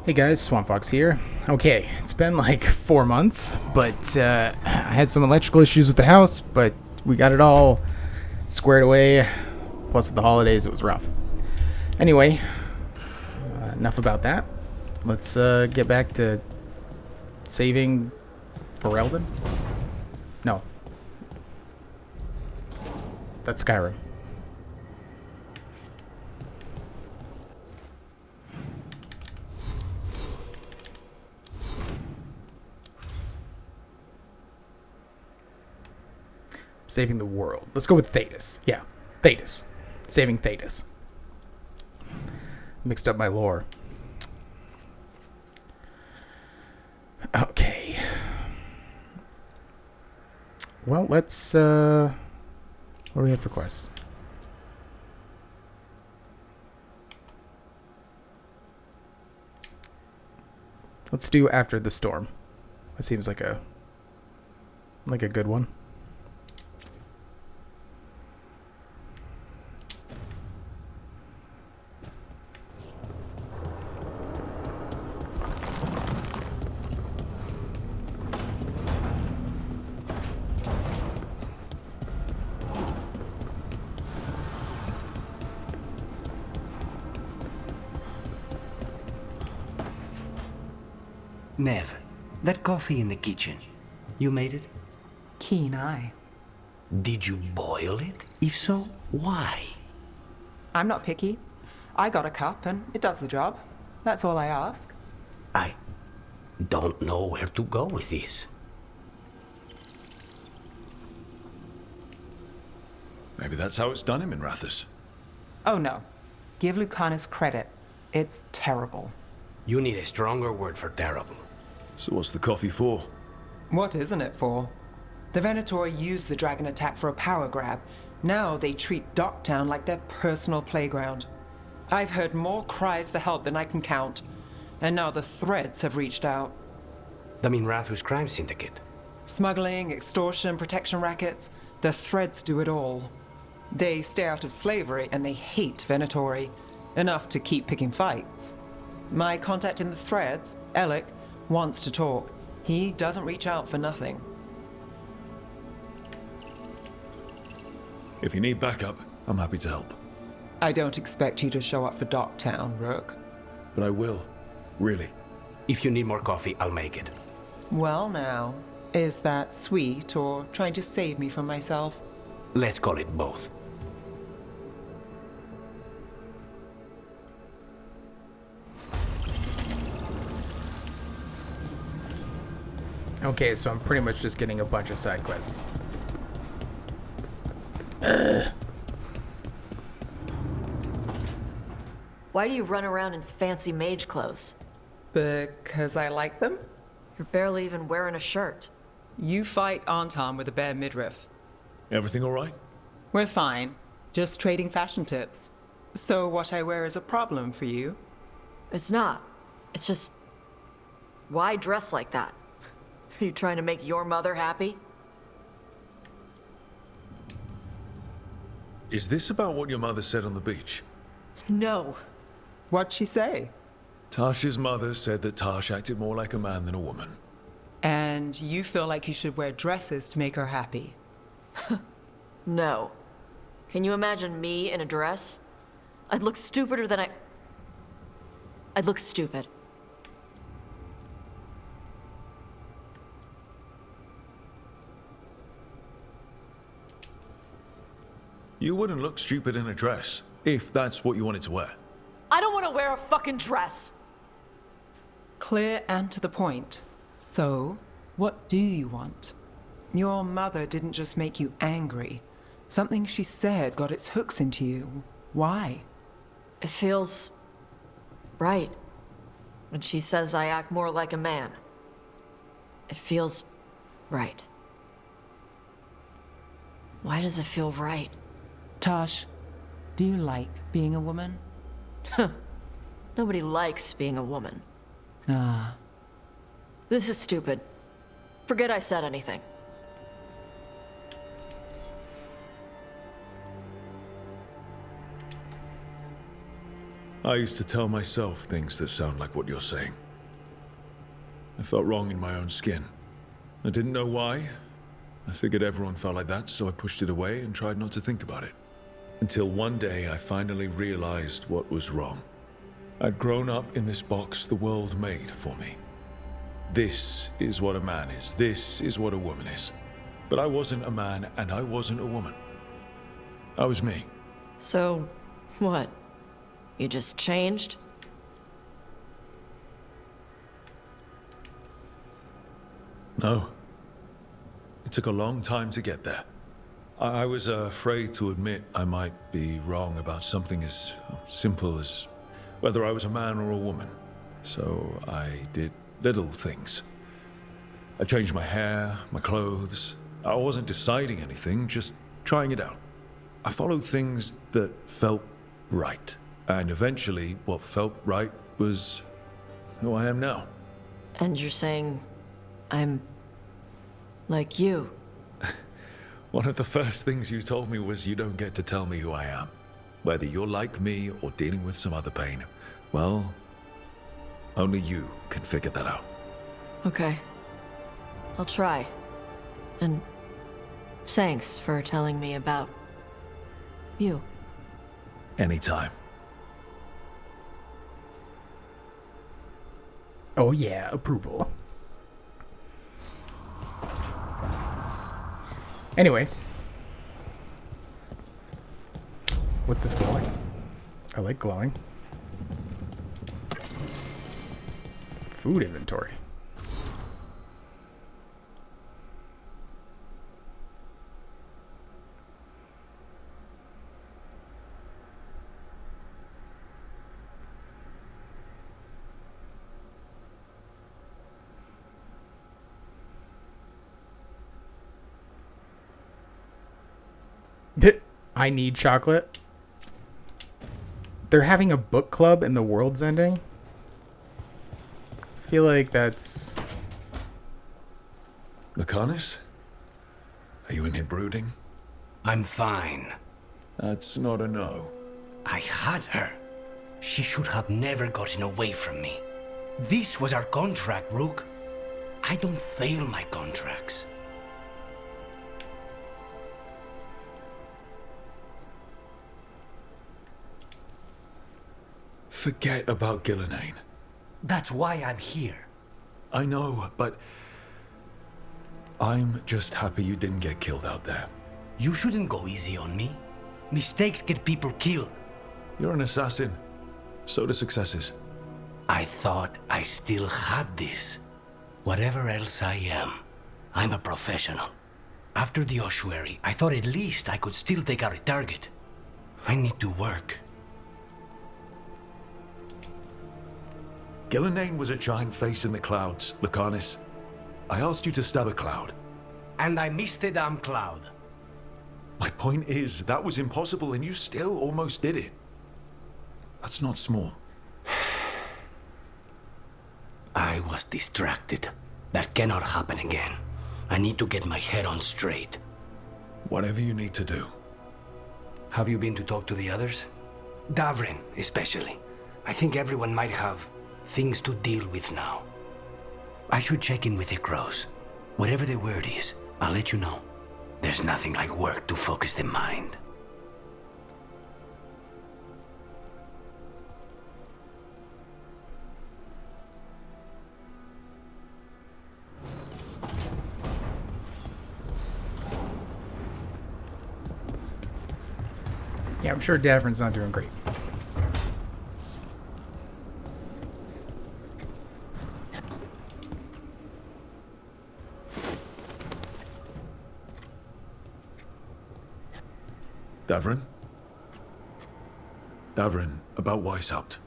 Hey guys, Swamp Fox here. Okay, it's been like 4 months, but I had some electrical issues with the house, but we got it all squared away. Plus, with the holidays, it was rough. Anyway, enough about that. Let's get back to saving Ferelden. No, that's Skyrim. Saving the world. Let's go with Thedas. Yeah, Thedas. Saving Thedas. Mixed up my lore. Okay. Well, let's, what do we have for quests? Let's do After the Storm. That seems like a good one. Nev, that coffee in the kitchen, you made it? Keen eye. Did you boil it? If so, why? I'm not picky. I got a cup and it does the job. That's all I ask. I don't know where to go with this. Maybe that's how it's done him in Rathus. Oh no. Give Lucanus credit. It's terrible. You need a stronger word for terrible. So what's the coffee for? What isn't it for? The Venator used the dragon attack for a power grab. Now they treat Docktown like their personal playground. I've heard more cries for help than I can count. And now the Threads have reached out. The Minrathus crime syndicate. Smuggling, extortion, protection rackets. The Threads do it all. They stay out of slavery and they hate Venatori. Enough to keep picking fights. My contact in the Threads, Alec, wants to talk. He doesn't reach out for nothing. If you need backup, I'm happy to help. I don't expect you to show up for Docktown, Rook. But I will. Really. If you need more coffee, I'll make it. Well now, is that sweet or trying to save me from myself? Let's call it both. Okay, so I'm pretty much just getting a bunch of side quests. Why do you run around in fancy mage clothes? Because I like them? You're barely even wearing a shirt. You fight Anton with a bare midriff. Everything all right? We're fine. Just trading fashion tips. So what I wear is a problem for you? It's not. It's just... Why dress like that? Are you trying to make your mother happy? Is this about what your mother said on the beach? No. What'd she say? Tasha's mother said that Tash acted more like a man than a woman. And you feel like you should wear dresses to make her happy? No. Can you imagine me in a dress? I'd look stupider than I'd look stupid. You wouldn't look stupid in a dress, if that's what you wanted to wear. I don't want to wear a fucking dress! Clear and to the point. So, what do you want? Your mother didn't just make you angry. Something she said got its hooks into you. Why? It feels... right. When she says I act more like a man. It feels... right. Why does it feel right? Tosh, do you like being a woman? Nobody likes being a woman. Ah. This is stupid. Forget I said anything. I used to tell myself things that sound like what you're saying. I felt wrong in my own skin. I didn't know why. I figured everyone felt like that, so I pushed it away and tried not to think about it. Until one day I finally realized what was wrong. I'd grown up in this box the world made for me. This is what a man is. This is what a woman is. But I wasn't a man and I wasn't a woman. I was me. So, what? You just changed? No. It took a long time to get there. I was afraid to admit I might be wrong about something as simple as whether I was a man or a woman. So I did little things. I changed my hair, my clothes. I wasn't deciding anything, just trying it out. I followed things that felt right. And eventually, what felt right was who I am now. And you're saying I'm like you? One of the first things you told me was you don't get to tell me who I am. Whether you're like me or dealing with some other pain. Well, only you can figure that out. Okay. I'll try. And thanks for telling me about you. Anytime. Oh yeah, approval. Anyway. What's this glowing? I like glowing. Food inventory. I need chocolate. They're having a book club and the world's ending. I feel like that's... Lucanus? Are you in here brooding? I'm fine. That's not a no. I had her. She should have never gotten away from me. This was our contract, Rook. I don't fail my contracts. Forget about Gillenane. That's why I'm here. I know, but I'm just happy you didn't get killed out there. You shouldn't go easy on me. Mistakes get people killed. You're an assassin. So do successes. I thought I still had this. Whatever else I am, I'm a professional. After the ossuary, I thought at least I could still take out a target. I need to work. Gillenane was a giant face in the clouds, Lucanus. I asked you to stab a cloud. And I missed the damn cloud. My point is, that was impossible and you still almost did it. That's not small. I was distracted. That cannot happen again. I need to get my head on straight. Whatever you need to do. Have you been to talk to the others? Davrin, especially. I think everyone might have things to deal with now. I should check in with the crows. Whatever the word is, I'll let you know. There's nothing like work to focus the mind. Yeah, I'm sure Davrin's not doing great. Davrin? Davrin, about Weishaupt.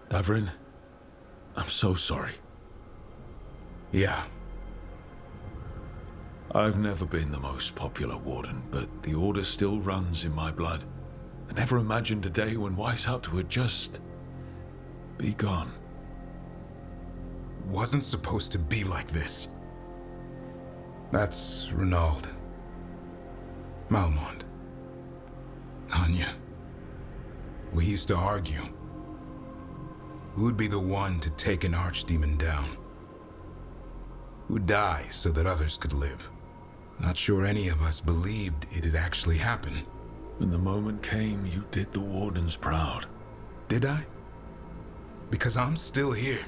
Davrin, I'm so sorry. Yeah. I've never been the most popular warden, but the order still runs in my blood. I never imagined a day when Weishaupt would just be gone. Wasn't supposed to be like this. That's Renaud. Malmont. Anya. We used to argue. Who'd be the one to take an archdemon down? Who'd die so that others could live? Not sure any of us believed it'd actually happen. When the moment came, you did the Wardens proud. Did I? Because I'm still here.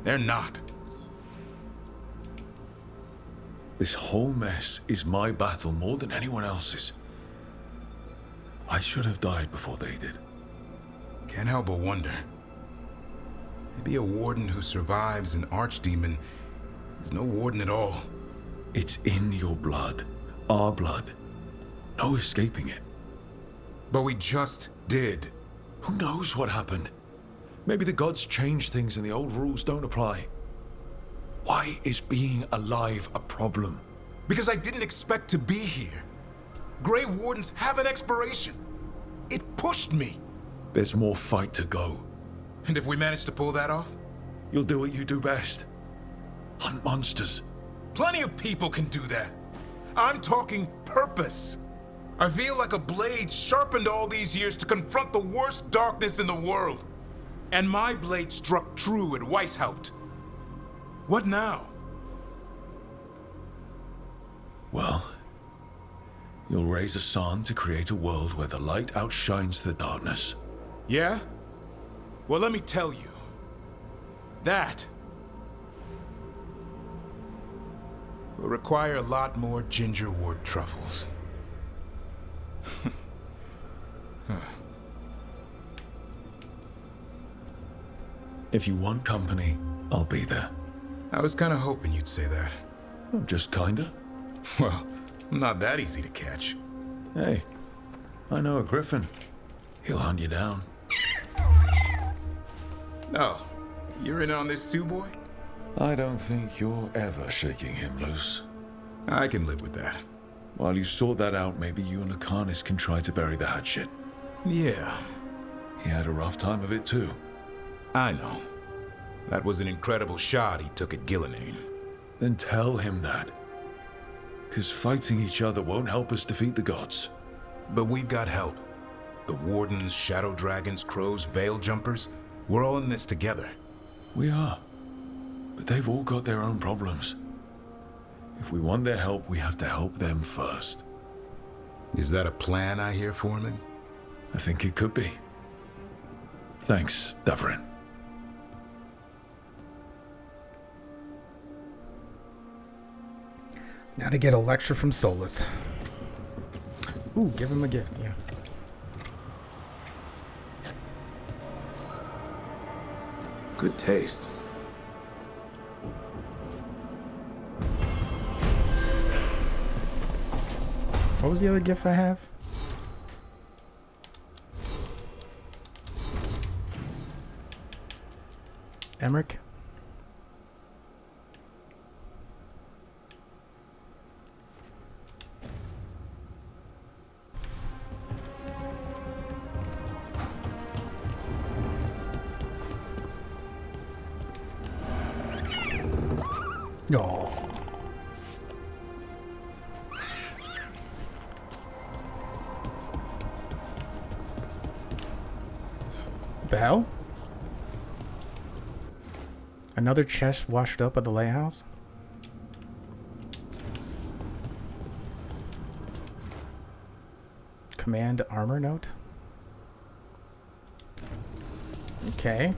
They're not. This whole mess is my battle more than anyone else's. I should have died before they did. Can't help but wonder. Maybe a warden who survives an archdemon is no warden at all. It's in your blood. Our blood. No escaping it. But we just did. Who knows what happened? Maybe the gods changed things and the old rules don't apply. Why is being alive a problem? Because I didn't expect to be here. Grey Wardens have an expiration. It pushed me. There's more fight to go. And if we manage to pull that off? You'll do what you do best. Hunt monsters. Plenty of people can do that. I'm talking purpose. I feel like a blade sharpened all these years to confront the worst darkness in the world. And my blade struck true at Weishaupt. What now? Well, you'll raise a sun to create a world where the light outshines the darkness. Yeah? Well, let me tell you. That will require a lot more gingerwort truffles. If you want company, I'll be there. I was kind of hoping you'd say that. Just kinda. Well, I'm not that easy to catch. Hey, I know a griffin. He'll hunt you down. Oh, you're in on this too, boy? I don't think you're ever shaking him loose. I can live with that. While you sort that out, maybe you and Akanis can try to bury the hatchet. Yeah, He had a rough time of it too. I know. That was an incredible shot he took at Gillenane. Then tell him that. 'Cause fighting each other won't help us defeat the gods. But we've got help. The Wardens, Shadow Dragons, Crows, Veil Jumpers, we're all in this together. We are. But they've all got their own problems. If we want their help, we have to help them first. Is that a plan I hear, Foreman? I think it could be. Thanks, Davrin. Now to get a lecture from Solus. Ooh, give him a gift, yeah. Good taste. What was the other gift I have? Emmerich? No. What the hell? Another chest washed up at the lighthouse? Command armor note? Okay.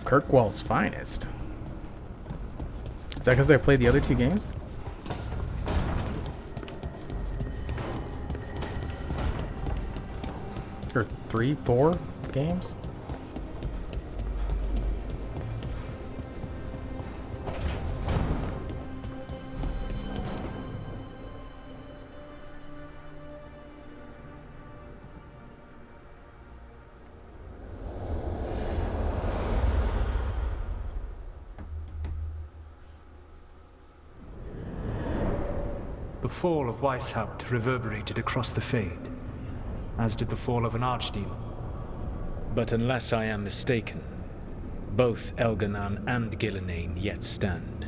Kirkwall's finest. Is that because I played the other two games? Or 3, 4 games? The fall of Weishaupt reverberated across the Fade, as did the fall of an archdemon. But unless I am mistaken, both Elganan and Gillenane yet stand.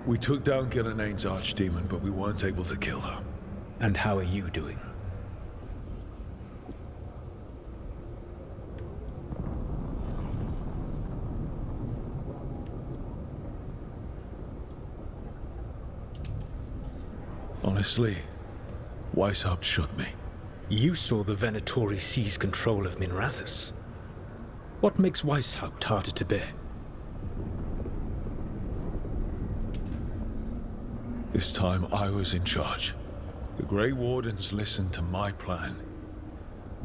We took down Gillenane's archdemon, but we weren't able to kill her. And how are you doing? Honestly, Weishaupt shook me. You saw the Venatori seize control of Minrathous. What makes Weishaupt harder to bear? This time I was in charge. The Grey Wardens listened to my plan.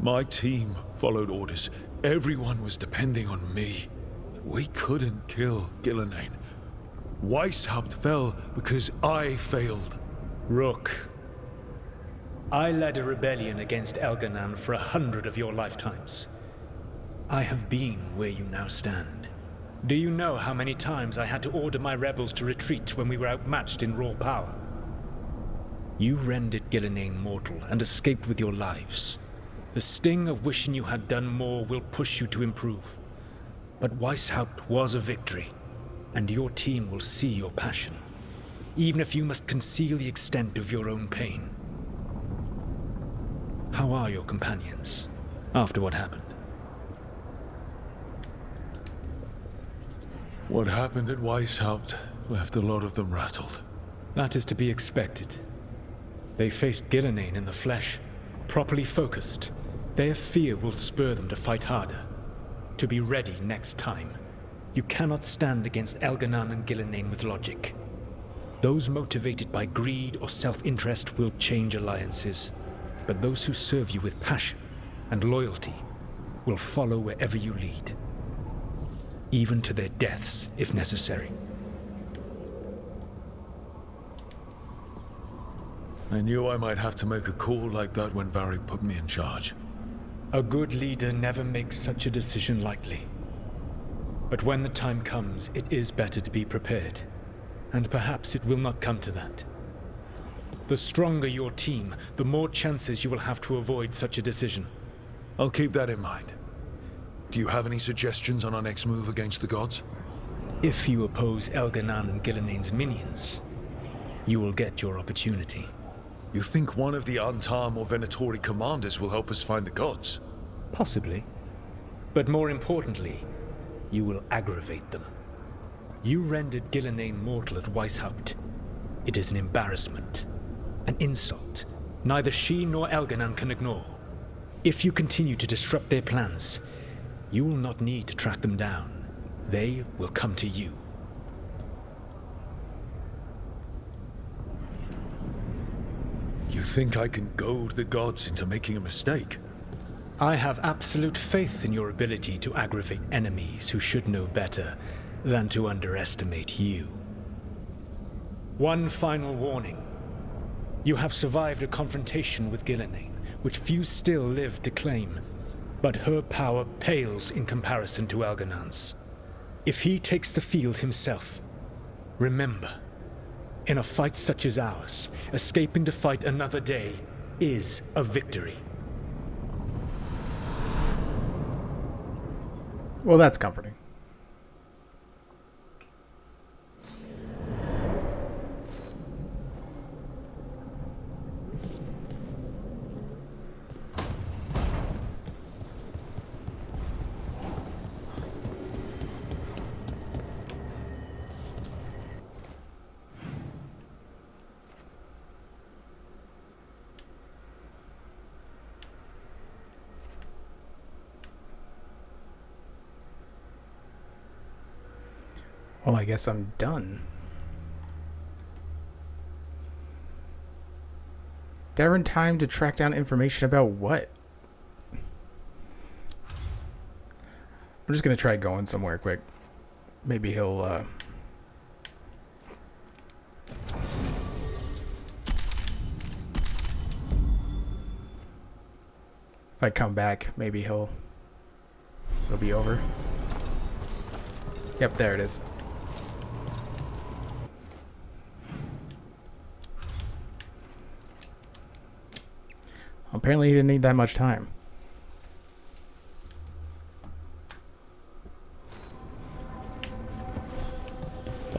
My team followed orders. Everyone was depending on me. We couldn't kill Gillenane. Weishaupt fell because I failed. Rook, I led a rebellion against Elganan for 100 of your lifetimes. I have been where you now stand. Do you know how many times I had to order my rebels to retreat when we were outmatched in raw power? You rendered Gillenane mortal and escaped with your lives. The sting of wishing you had done more will push you to improve. But Weishaupt was a victory, and your team will see your passion, even if you must conceal the extent of your own pain. How are your companions, after what happened? What happened at Weishaupt left a lot of them rattled. That is to be expected. They faced Gillenane in the flesh, properly focused. Their fear will spur them to fight harder, to be ready next time. You cannot stand against Elganan and Gillenane with logic. Those motivated by greed or self-interest will change alliances, but those who serve you with passion and loyalty will follow wherever you lead, even to their deaths if necessary. I knew I might have to make a call like that when Varric put me in charge. A good leader never makes such a decision lightly. But when the time comes, it is better to be prepared. And perhaps it will not come to that. The stronger your team, the more chances you will have to avoid such a decision. I'll keep that in mind. Do you have any suggestions on our next move against the gods? If you oppose Elganan and Gillenane's minions, you will get your opportunity. You think one of the Antam or Venatori commanders will help us find the gods? Possibly. But more importantly, you will aggravate them. You rendered Gillenane mortal at Weishaupt. It is an embarrassment, an insult, neither she nor Elganan can ignore. If you continue to disrupt their plans, you will not need to track them down. They will come to you. You think I can goad the gods into making a mistake? I have absolute faith in your ability to aggravate enemies who should know better than to underestimate you. One final warning. You have survived a confrontation with Gillenane, which few still live to claim. But her power pales in comparison to Elganan's. If he takes the field himself, remember, in a fight such as ours, escaping to fight another day is a victory. Well, that's comforting. Well, I guess I'm done. They're in time to track down information about what? I'm just gonna try going somewhere quick. Maybe he'll, if I come back, maybe it'll be over. Yep, there it is. Apparently he didn't need that much time.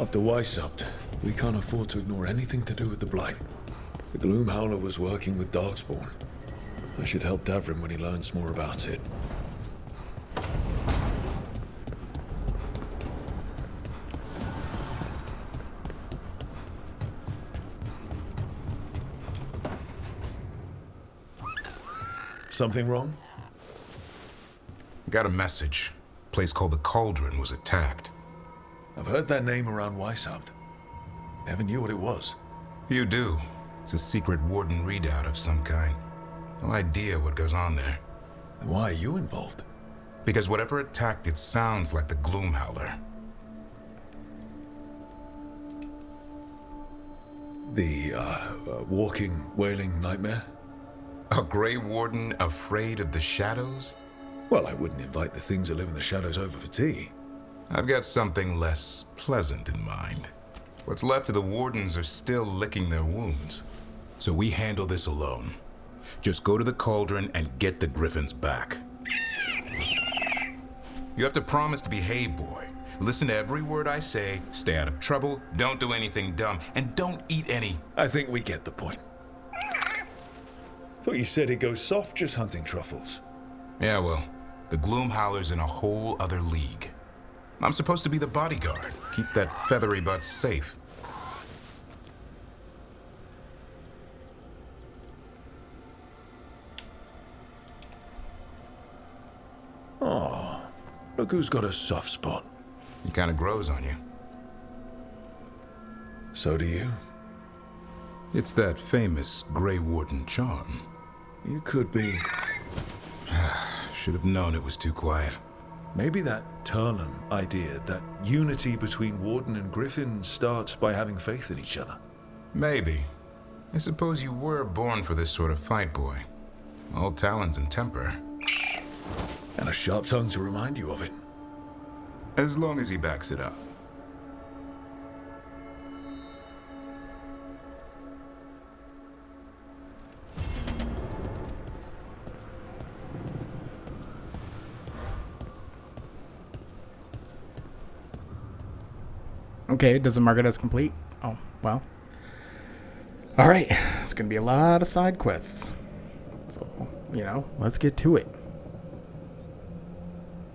After Weishaupt, we can't afford to ignore anything to do with the Blight. The Gloom Howler was working with Darkspawn. I should help Davrin when he learns more about it. Something wrong? Got a message. A place called the Cauldron was attacked. I've heard that name around Weishaupt. Never knew what it was. You do. It's a secret Warden readout of some kind. No idea what goes on there. Then why are you involved? Because whatever attacked it sounds like the Gloom Howler. The, walking, wailing nightmare? A Grey Warden afraid of the shadows? Well, I wouldn't invite the things that live in the shadows over for tea. I've got something less pleasant in mind. What's left of the Wardens are still licking their wounds. So we handle this alone. Just go to the Cauldron and get the Griffins back. You have to promise to behave, boy. Listen to every word I say, stay out of trouble, don't do anything dumb, and don't eat any. I think we get the point. Thought you said he'd go soft just hunting truffles. Yeah, well, the Gloom Howler's in a whole other league. I'm supposed to be the bodyguard, keep that feathery butt safe. Oh, look who's got a soft spot. He kind of grows on you. So do you. It's that famous Grey Warden charm. You could be. Should have known it was too quiet. Maybe that Turnham idea, that unity between Warden and Griffin starts by having faith in each other. Maybe. I suppose you were born for this sort of fight, boy. All talons and temper. And a sharp tongue to remind you of it. As long as he backs it up. Okay, does it mark it as complete? Oh, well. Alright, it's going to be a lot of side quests. So, let's get to it.